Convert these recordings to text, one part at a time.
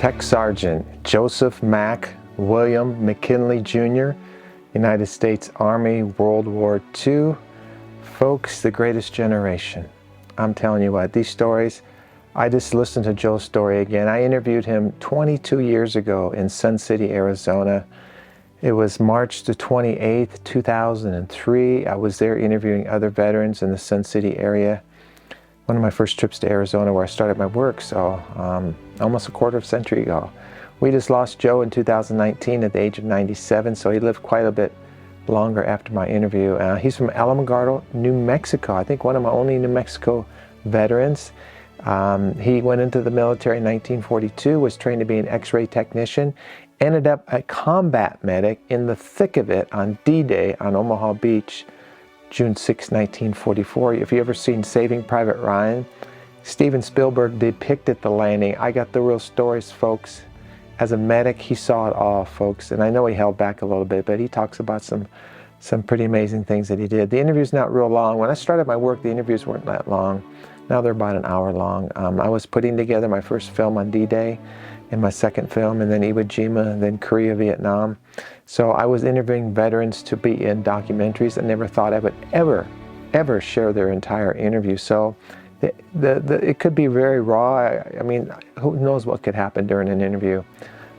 Tech Sergeant Joseph Mack William McKinley Jr., United States Army, World War II. Folks, the greatest generation. I'm telling you what, these stories, I just listened to Joe's story again. I interviewed him 22 years ago in Sun City, Arizona. It was March the 28th, 2003. I was there interviewing other veterans in the Sun City area. One of my first trips to Arizona where I started my work, so almost a quarter of a century ago. We just lost Joe in 2019 at the age of 97, so he lived quite a bit longer after my interview. He's from Alamogordo, New Mexico. I think one of my only New Mexico veterans. He went into the military in 1942, was trained to be an X-ray technician, ended up a combat medic in the thick of it on D-Day on Omaha Beach, June 6, 1944. If you ever seen Saving Private Ryan, Steven Spielberg depicted the landing. I got the real stories, folks. As a medic, he saw it all, folks, and I know he held back a little bit, but he talks about some pretty amazing things that he did. The interview's not real long. When I started my work, the interviews weren't that long. Now they're about an hour long. I was putting together my first film on D-Day and my second film, and then Iwo Jima, and then Korea, Vietnam. So I was interviewing veterans to be in documentaries. I never thought I would ever share their entire interview. So it could be very raw. I mean, who knows what could happen during an interview.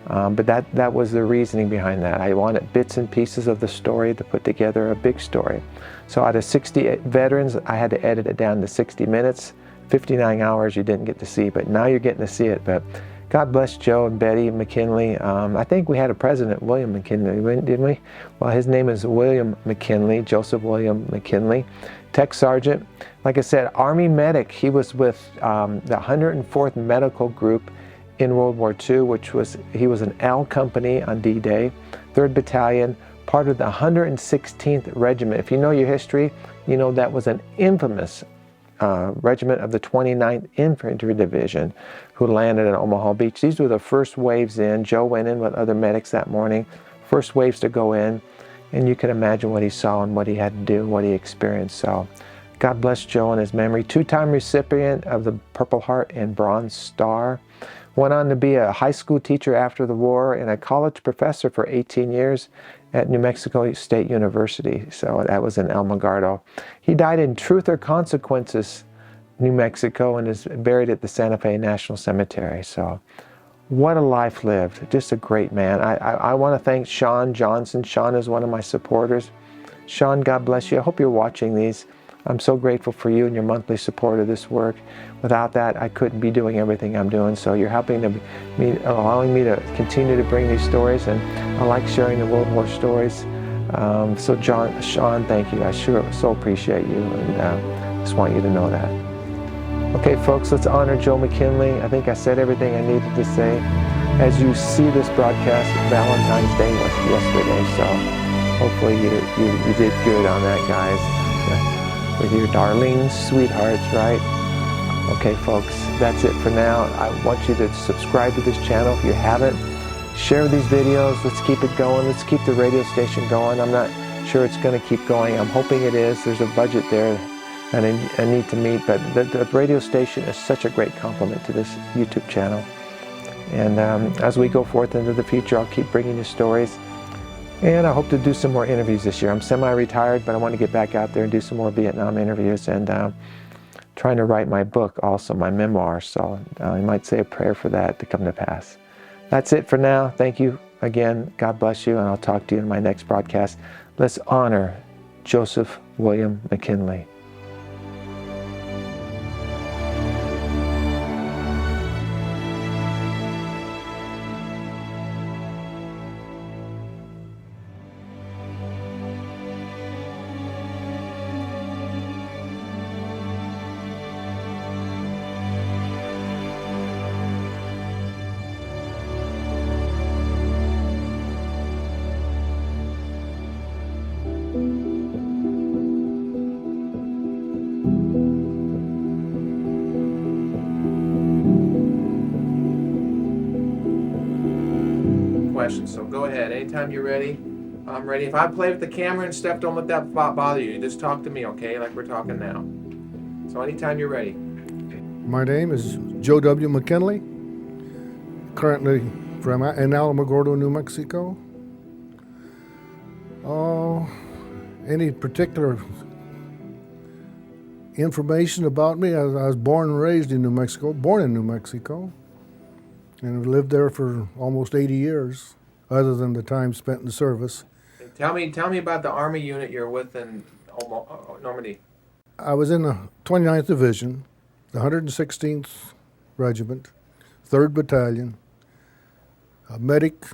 But that was the reasoning behind that. I wanted bits and pieces of the story to put together a big story. So out of 60 veterans, I had to edit it down to 60 minutes. 59 hours you didn't get to see, but now you're getting to see it. But God bless Joe and Betty McKinley. I think we had a president, William McKinley, didn't we? Well, his name is William McKinley, Joseph William McKinley. Tech Sergeant, like I said, Army medic. He was with the 104th Medical Group in World War II, he was an L Company on D-Day, 3rd Battalion, part of the 116th Regiment. If you know your history, you know that was an infamous regiment of the 29th Infantry Division who landed at Omaha Beach. These were the first waves in. Joe went in with other medics that morning, first waves to go in, and you can imagine what he saw and what he had to do, what he experienced. So God bless Joe and his memory. Two-time recipient of the Purple Heart and Bronze Star. Went on to be a high school teacher after the war and a college professor for 18 years at New Mexico State University. So that was in Alamogordo. He died in Truth or Consequences, New Mexico, and is buried at the Santa Fe National Cemetery. So what a life lived. Just a great man. I want to thank Sean Johnson. Sean is one of my supporters. Sean, God bless you. I hope you're watching these. I'm so grateful for you and your monthly support of this work. Without that, I couldn't be doing everything I'm doing. So you're helping me, allowing me to continue to bring these stories, and I like sharing the World War stories. So Sean, thank you. I sure so appreciate you, and just want you to know that. Okay, folks, let's honor Joe McKinley. I think I said everything I needed to say. As you see this broadcast, Valentine's Day was yesterday, so hopefully you did good on that, guys. With your darling sweethearts, right? Okay, folks, that's it for now. I want you to subscribe to this channel if you haven't. Share these videos. Let's keep it going. Let's keep the radio station going. I'm not sure it's going to keep going. I'm hoping it is. There's a budget there that I need to meet, but the radio station is such a great compliment to this YouTube channel. And as we go forth into the future, I'll keep bringing you stories. And I hope to do some more interviews this year. I'm semi-retired, but I want to get back out there and do some more Vietnam interviews, and trying to write my book also, my memoir. So I might say a prayer for that to come to pass. That's it for now. Thank you again. God bless you, and I'll talk to you in my next broadcast. Let's honor Joseph William McKinley. So go ahead, anytime you're ready. I'm ready. If I play with the camera and stuff, don't let that bother you. Just talk to me, okay, like we're talking now. So anytime you're ready. My name is Joe W. McKinley. currently in Alamogordo, New Mexico. Any particular information about me? I was born and raised in New Mexico, and I've lived there for almost 80 years, other than the time spent in service. Tell me about the Army unit you're with in Normandy. I was in the 29th Division, the 116th Regiment, 3rd Battalion, a medic,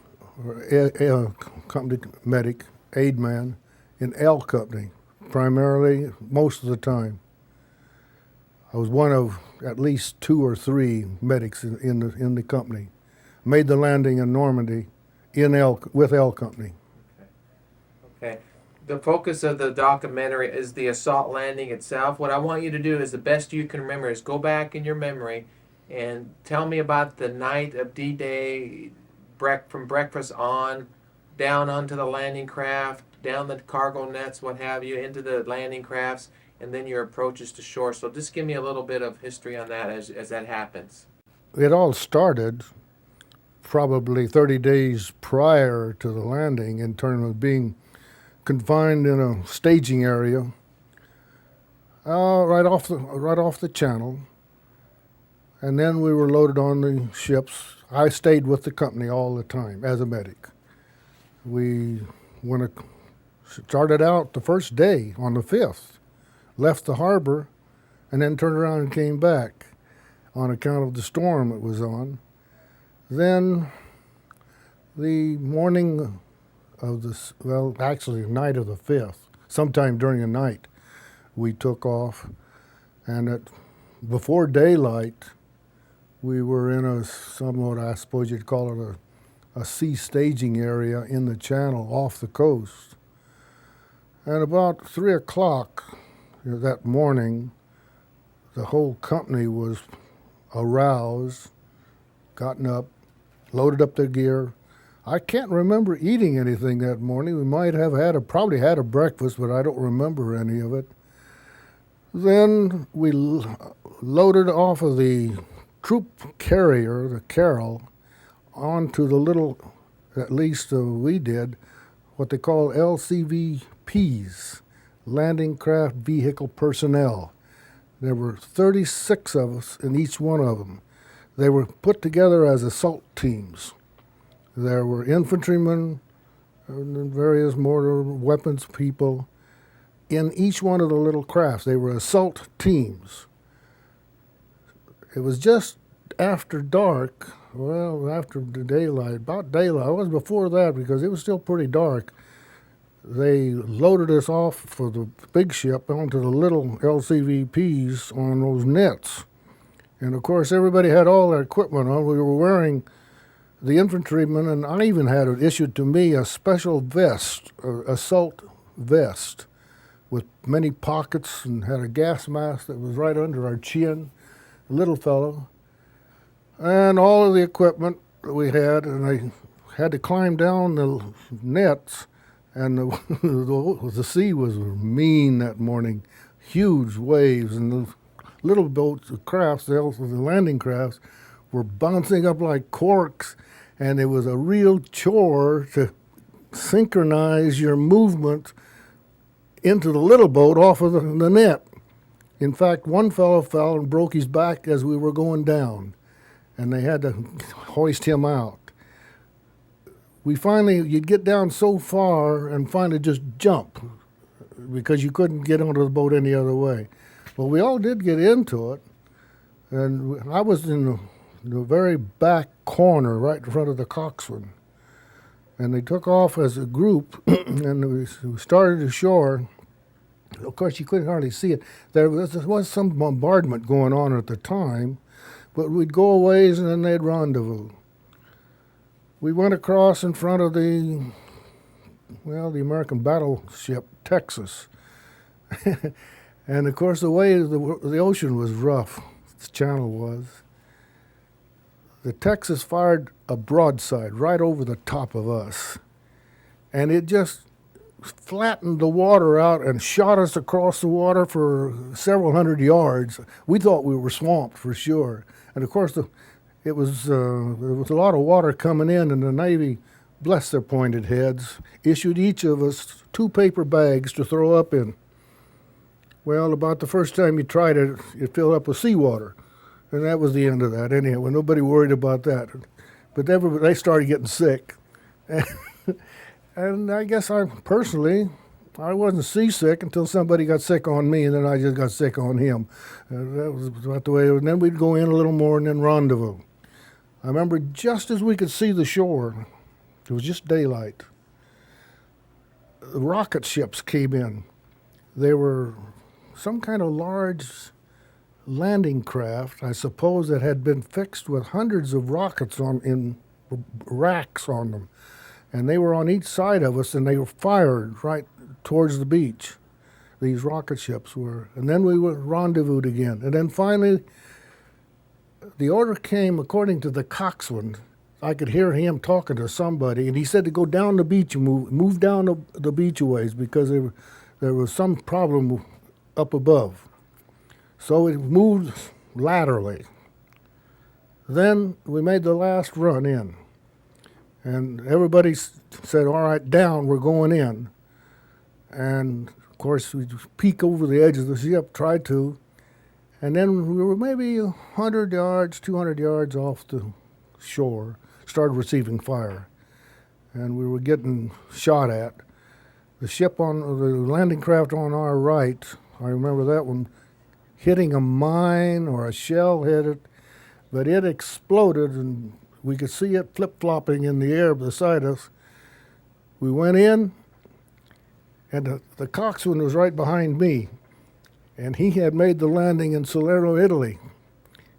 or company medic, aid man, in L Company, primarily, most of the time. I was one of at least 2 or 3 medics in the company. Made the landing in Normandy with L Company. Okay. The focus of the documentary is the assault landing itself. What I want you to do is the best you can remember is go back in your memory and tell me about the night of D-Day, from breakfast on, down onto the landing craft, down the cargo nets, what have you, into the landing crafts, and then your approaches to shore. So just give me a little bit of history on that as that happens. It all started probably 30 days prior to the landing in terms of being confined in a staging area right off the channel, and then we were loaded on the ships. I stayed with the company all the time as a medic. We started out the first day on the 5th, left the harbor, and then turned around and came back on account of the storm that was on. Then the morning of the night of the 5th, sometime during the night, we took off, and before daylight, we were in a somewhat, I suppose you'd call it a sea staging area in the channel off the coast. And about 3 o'clock that morning, the whole company was aroused, gotten up, loaded up their gear. I can't remember eating anything that morning. We might have probably had a breakfast, but I don't remember any of it. Then we loaded off of the troop carrier, the Carroll, onto the little, at least we did, what they call LCVPs, Landing Craft Vehicle Personnel. There were 36 of us in each one of them. They were put together as assault teams. There were infantrymen and various mortar weapons people in each one of the little crafts. They were assault teams. It was just after dark, after the daylight, about daylight. It was before that because it was still pretty dark. They loaded us off for the big ship onto the little LCVPs on those nets. And of course, everybody had all their equipment on. We were wearing, the infantrymen, and I even had it issued to me, a special vest, assault vest, with many pockets, and had a gas mask that was right under our chin, a little fellow. And all of the equipment that we had, and I had to climb down the nets, and the sea was mean that morning, huge waves, and the little boats, the crafts, the landing crafts, were bouncing up like corks, and it was a real chore to synchronize your movement into the little boat off of the net. In fact, one fellow fell and broke his back as we were going down, and they had to hoist him out. You'd get down so far and finally just jump because you couldn't get onto the boat any other way. Well, we all did get into it, and I was in the very back corner right in front of the coxswain. And they took off as a group, and we started ashore. Of course, you couldn't hardly see it. There was some bombardment going on at the time, but we'd go a ways and then they'd rendezvous. We went across in front of the American battleship Texas. And of course, the way the ocean was rough, the channel was. The Texas fired a broadside right over the top of us, and it just flattened the water out and shot us across the water for several hundred yards. We thought we were swamped for sure. And of course, There was a lot of water coming in, and the Navy, bless their pointed heads, issued each of us 2 paper bags to throw up in. Well, about the first time you tried it, it filled up with seawater, and that was the end of that. Anyhow, nobody worried about that. But they started getting sick. And I guess I wasn't seasick until somebody got sick on me, and then I just got sick on him. That was about the way it was. And then we'd go in a little more and then rendezvous. I remember just as we could see the shore, it was just daylight, the rocket ships came in. They were some kind of large landing craft, I suppose, that had been fixed with hundreds of rockets in racks on them. And they were on each side of us, and they were fired right towards the beach. These rocket ships were. And then we were rendezvoused again. And then finally, the order came, according to the coxswain. I could hear him talking to somebody, and he said to go down the beach and move down the beach a ways because there was some problem up above. So it moved laterally. Then we made the last run in. And everybody said, all right, down, we're going in. And, of course, we peek over the edge of the ship, tried to. And then we were maybe 100 yards, 200 yards off the shore, started receiving fire. And we were getting shot at. The landing craft on our right, I remember that one, hitting a mine or a shell hit it, but it exploded and we could see it flip-flopping in the air beside us. We went in, and the coxswain was right behind me, and he had made the landing in Salerno, Italy.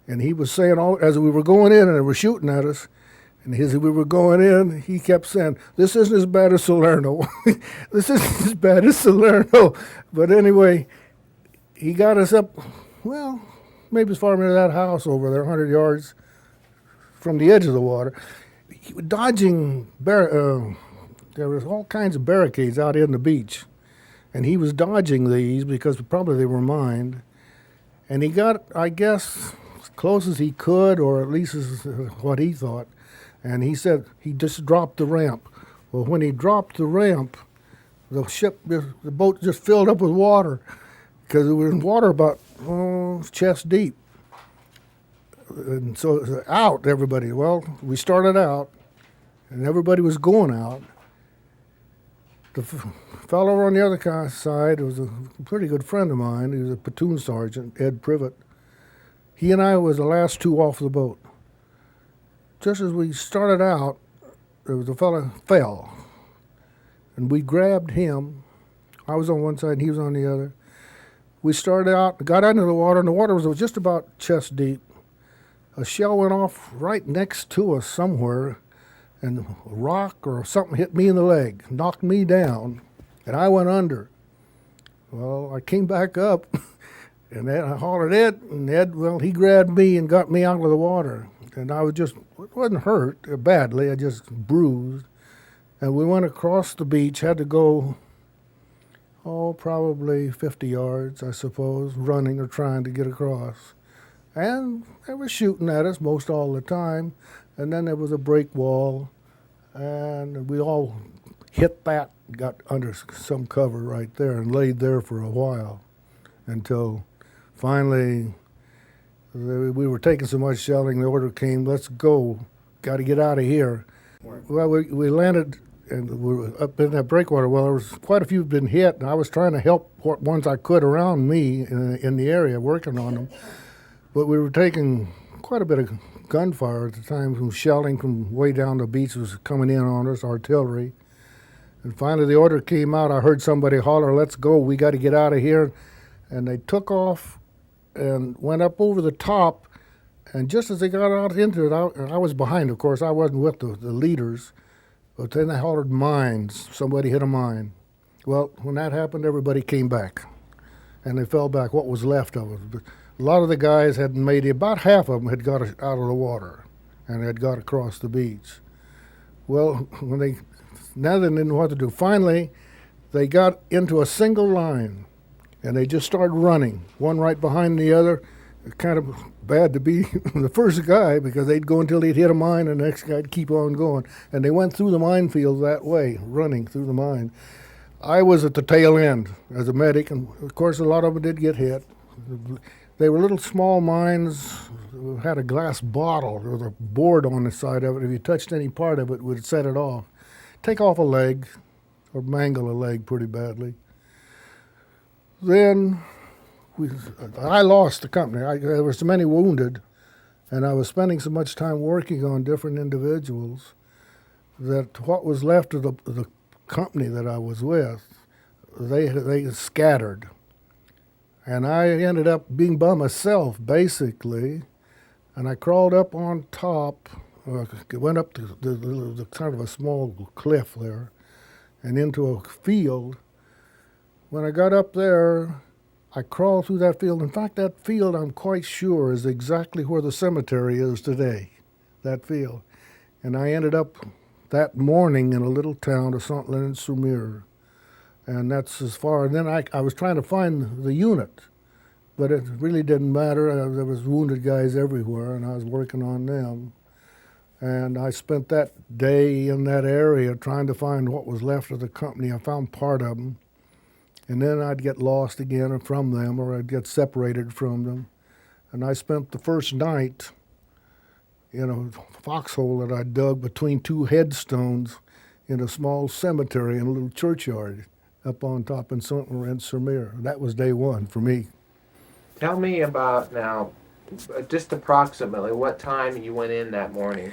And he was saying, as we were going in and they were shooting at us, and as we were going in, he kept saying, this isn't as bad as Salerno. This isn't as bad as Salerno. But anyway, he got us up, well, maybe as far into that house over there, 100 yards from the edge of the water. He was dodging, there was all kinds of barricades out in the beach. And he was dodging these because probably they were mined. And he got, I guess, as close as he could, or at least as what he thought. And he said he just dropped the ramp. Well, when he dropped the ramp, the boat just filled up with water because it was in water about chest deep. And so it was out, everybody. Well, we started out, and everybody was going out. The fellow on the other side was a pretty good friend of mine. He was a platoon sergeant, Ed Privet. He and I was the last 2 off the boat. Just as we started out, there was a fellow fell, and we grabbed him. I was on one side, and he was on the other. We started out, got into the water, and the water was just about chest deep. A shell went off right next to us somewhere, and a rock or something hit me in the leg, knocked me down, and I went under. Well, I came back up, and I hollered Ed, and Ed, well, he grabbed me and got me out of the water. And I wasn't hurt badly, I just bruised. And we went across the beach, had to go, probably 50 yards, I suppose, running or trying to get across. And they were shooting at us most all the time. And then there was a break wall, and we all hit that, got under some cover right there and laid there for a while until finally we were taking so much shelling, the order came, let's go, got to get out of here. Well, we landed and we were up in that breakwater. Well, there was quite a few had been hit, and I was trying to help what ones I could around me in the area, working on them. But we were taking quite a bit of gunfire at the time, from shelling from way down the beach was coming in on us, artillery. And finally the order came out. I heard somebody holler, let's go, we got to get out of here. And they took off and went up over the top, and just as they got out into it, I was behind, of course. I wasn't with the leaders, but then they hollered mines. Somebody hit a mine. Well, when that happened, everybody came back, and they fell back, what was left of us. But a lot of the guys hadn't made it. About half of them had got out of the water and had got across the beach. Well, now they didn't know what to do. Finally, they got into a single line, and they just started running, one right behind the other, kind of bad to be the first guy because they'd go until they'd hit a mine and the next guy'd keep on going. And they went through the minefield that way, running through the mine. I was at the tail end as a medic, and of course a lot of them did get hit. They were little small mines, had a glass bottle with a board on the side of it. If you touched any part of it, it would set it off. Take off a leg, or mangle a leg pretty badly. Then I lost the company. There were so many wounded, and I was spending so much time working on different individuals that what was left of the company that I was with, they scattered. And I ended up being by myself, basically, and I crawled up on top, went up to the kind of a small cliff there, and into a field. When I got up there, I crawled through that field. In fact, that field, I'm quite sure, is exactly where the cemetery is today, that field. And I ended up that morning in a little town of Saint-Lin-sur-Mer. And that's as far. And then I was trying to find the unit, but it really didn't matter. There was wounded guys everywhere, and I was working on them. And I spent that day in that area trying to find what was left of the company. I found part of them, and then I'd get lost again from them, or I'd get separated from them. And I spent the first night in a foxhole that I dug between two headstones in a small cemetery in a little churchyard up on top in Saint-Laurent-sur-Mer. That was day one for me. Tell me about now, just approximately what time you went in that morning.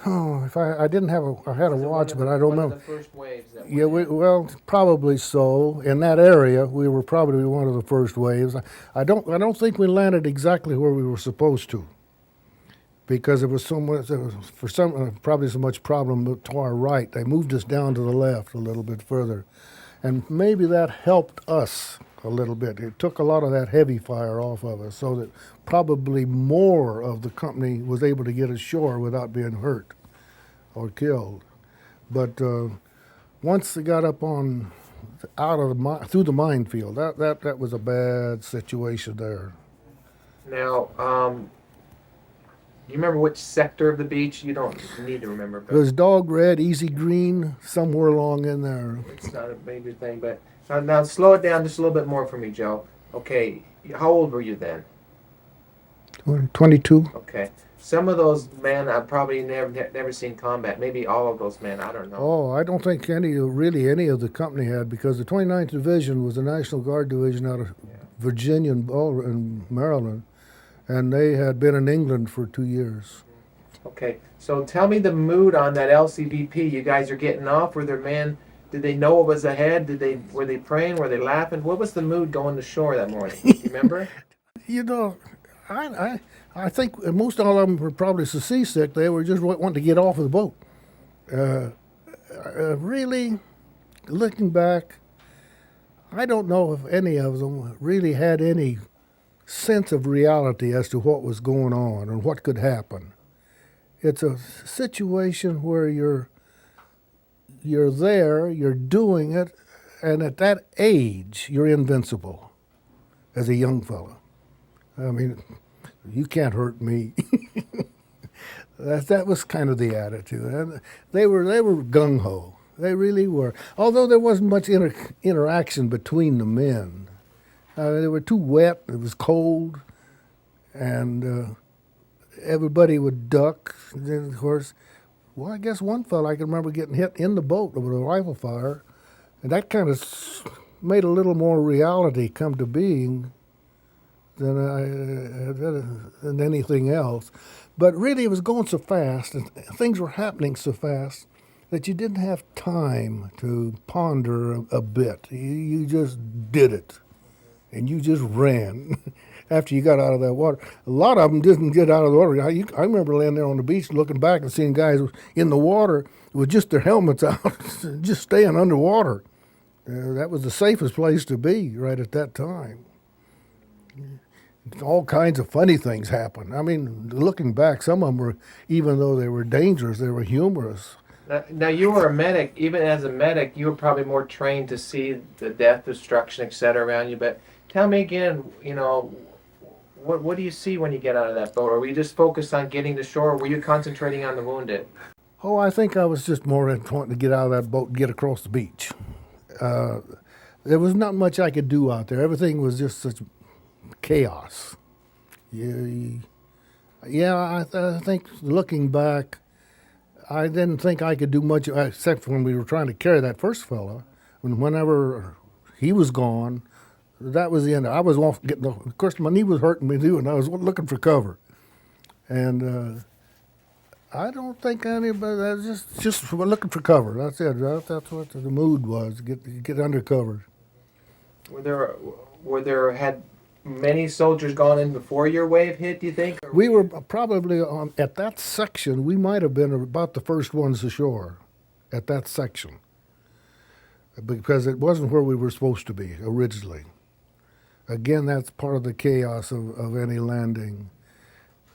Oh, if I didn't have I had a watch, but I don't One remember. of the first waves that Yeah, went in. well, probably so. In that area, we were probably one of the first waves. I don't think we landed exactly where we were supposed to, because there was so much, for some, probably so much problem to our right. They moved us down to the left a little bit further, and maybe that helped us a little bit. It took a lot of that heavy fire off of us, so that probably more of the company was able to get ashore without being hurt or killed. But once they got up on out of the through the minefield, that was a bad situation there. Now, you remember which sector of the beach? You don't need to remember, It but was dog red, easy green, somewhere along in there. it's not a major thing. But now slow it down just a little bit more for me, Joe. Okay, how old were you then? 22. Okay, some of those men I've probably never seen combat. Maybe all of those men. I don't know. Oh, I don't think any of the company had, because the 29th Division was the National Guard division out of Virginia and Maryland, and they had been in England for 2 years. Okay, so tell me the mood on that LCVP. You guys are getting off. Were there men? Did they know what was ahead? Were they praying? Were they laughing? What was the mood going to shore that morning? You remember? You know, I think most all of them were probably so seasick they were just wanting to get off of the boat. Really, looking back, I don't know if any of them really had any sense of reality as to what was going on and what could happen. It's a situation where you're there, you're doing it, and at that age, you're invincible as a young fellow. I mean, you can't hurt me. That was kind of the attitude. And they were gung ho. They really were. Although there wasn't much interaction between the men. They were too wet. It was cold, and everybody would duck. And then, of course, well, I guess one fellow I can remember getting hit in the boat with a rifle fire, and that kind of made a little more reality come to being than anything else. But really, it was going so fast, and things were happening so fast that you didn't have time to ponder a bit. You just did it, and you just ran after you got out of that water. A lot of them didn't get out of the water. I remember laying there on the beach looking back and seeing guys in the water with just their helmets out, just staying underwater. That was the safest place to be right at that time. All kinds of funny things happened. I mean, looking back, some of them were, even though they were dangerous, they were humorous. Now you were a medic. Even as a medic, you were probably more trained to see the death, destruction, etc. around you. But tell me again, What do you see when you get out of that boat? Are we just focused on getting to shore, or were you concentrating on the wounded? Oh, I think I was just more wanting to get out of that boat and get across the beach. There was not much I could do out there. Everything was just such chaos. Yeah, I think looking back, I didn't think I could do much except when we were trying to carry that first fella. Whenever he was gone, that was the end. I was off getting. Of course, my knee was hurting me too, and I was looking for cover. And I don't think anybody. I was just looking for cover. That's it. That's what the mood was. Get under cover. Had many soldiers gone in before your wave hit, do you think? We were probably on at that section. We might have been about the first ones ashore, at that section, because it wasn't where we were supposed to be originally. Again, that's part of the chaos of any landing,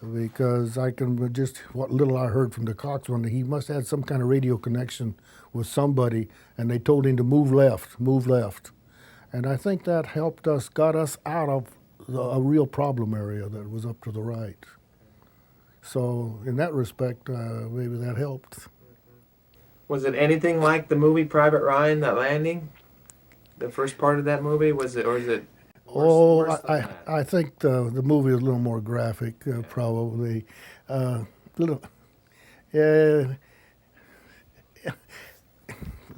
because I can just what little I heard from the coxswain, he must have had some kind of radio connection with somebody, and they told him to move left. And I think that helped us, got us out of a real problem area that was up to the right. So in that respect, maybe that helped. Was it anything like the movie Private Ryan, that landing? The first part of that movie? Was it, or is it worse than that? I think the movie is a little more graphic, probably. Little, there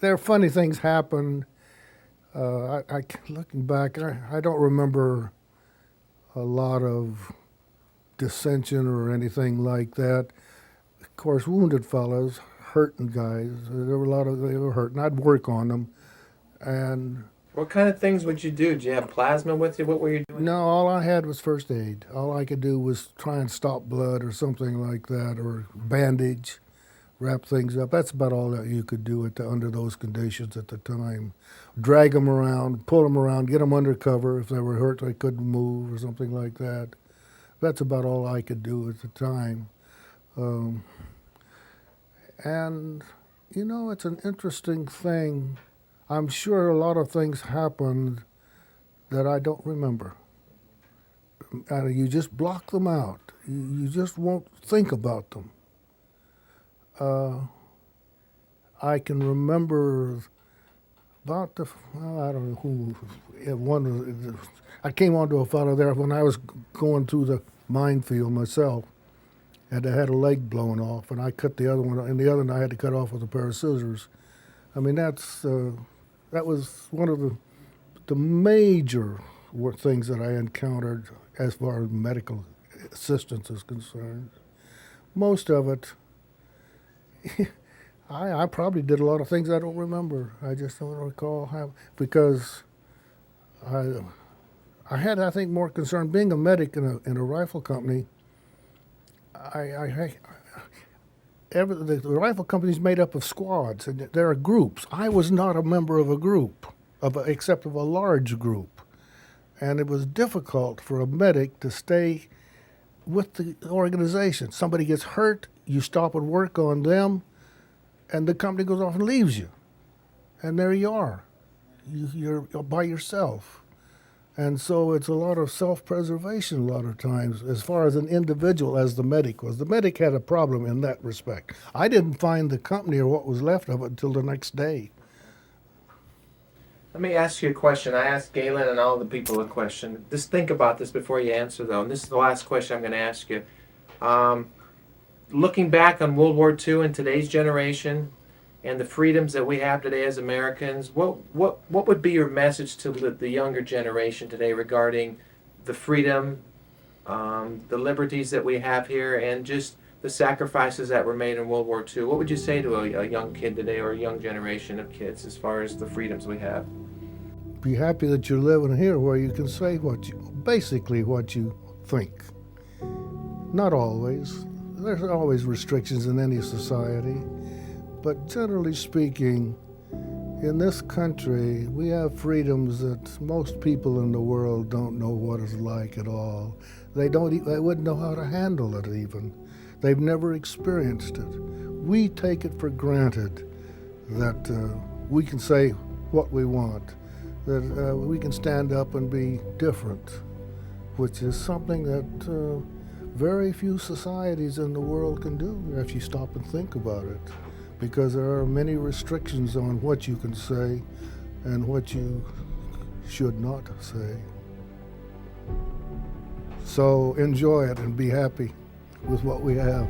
are funny things happen. Looking back, I don't remember a lot of dissension or anything like that. Of course, wounded fellows, hurting guys. There were a lot of they were hurting. I'd work on them, and What kind of things would you do? Did you have plasma with you? What were you doing? no, all I had was first aid. All I could do was try and stop blood or something like that, or bandage, wrap things up. That's about all that you could do under those conditions at the time. Drag them around, pull them around, get them under cover. If they were hurt, they couldn't move or something like that. That's about all I could do at the time. And, you know, it's an interesting thing. I'm sure a lot of things happened that I don't remember. And you just block them out. You just won't think about them. I can remember about I don't know who, I came onto a fellow there when I was going through the minefield myself, and I had a leg blown off, and I cut the other one, and the other one I had to cut off with a pair of scissors. I mean, that was one of the major things that I encountered as far as medical assistance is concerned. Most of it, I probably did a lot of things I don't remember. I just don't recall how, because I had, I think, more concern being a medic in a rifle company. The rifle company is made up of squads, and there are groups. I was not a member of a group, except of a large group, and it was difficult for a medic to stay with the organization. Somebody gets hurt, you stop and work on them, and the company goes off and leaves you, and there you are. You're by yourself. And so it's a lot of self-preservation a lot of times as far as an individual as the medic was. The medic had a problem in that respect. I didn't find the company or what was left of it until the next day. Let me ask you a question. I asked Galen and all the people a question. Just think about this before you answer, though. And this is the last question I'm going to ask you. Looking back on World War II and today's generation and the freedoms that we have today as Americans, what would be your message to the younger generation today regarding the freedom, the liberties that we have here, and just the sacrifices that were made in World War II? What would you say to a young kid today, or a young generation of kids, as far as the freedoms we have? Be happy that you're living here where you can say basically what you think. Not always. There's always restrictions in any society. But generally speaking, in this country, we have freedoms that most people in the world don't know what it's like at all. They wouldn't know how to handle it even. They've never experienced it. We take it for granted that we can say what we want, that we can stand up and be different, which is something that very few societies in the world can do if you stop and think about it, because there are many restrictions on what you can say and what you should not say. So enjoy it and be happy with what we have.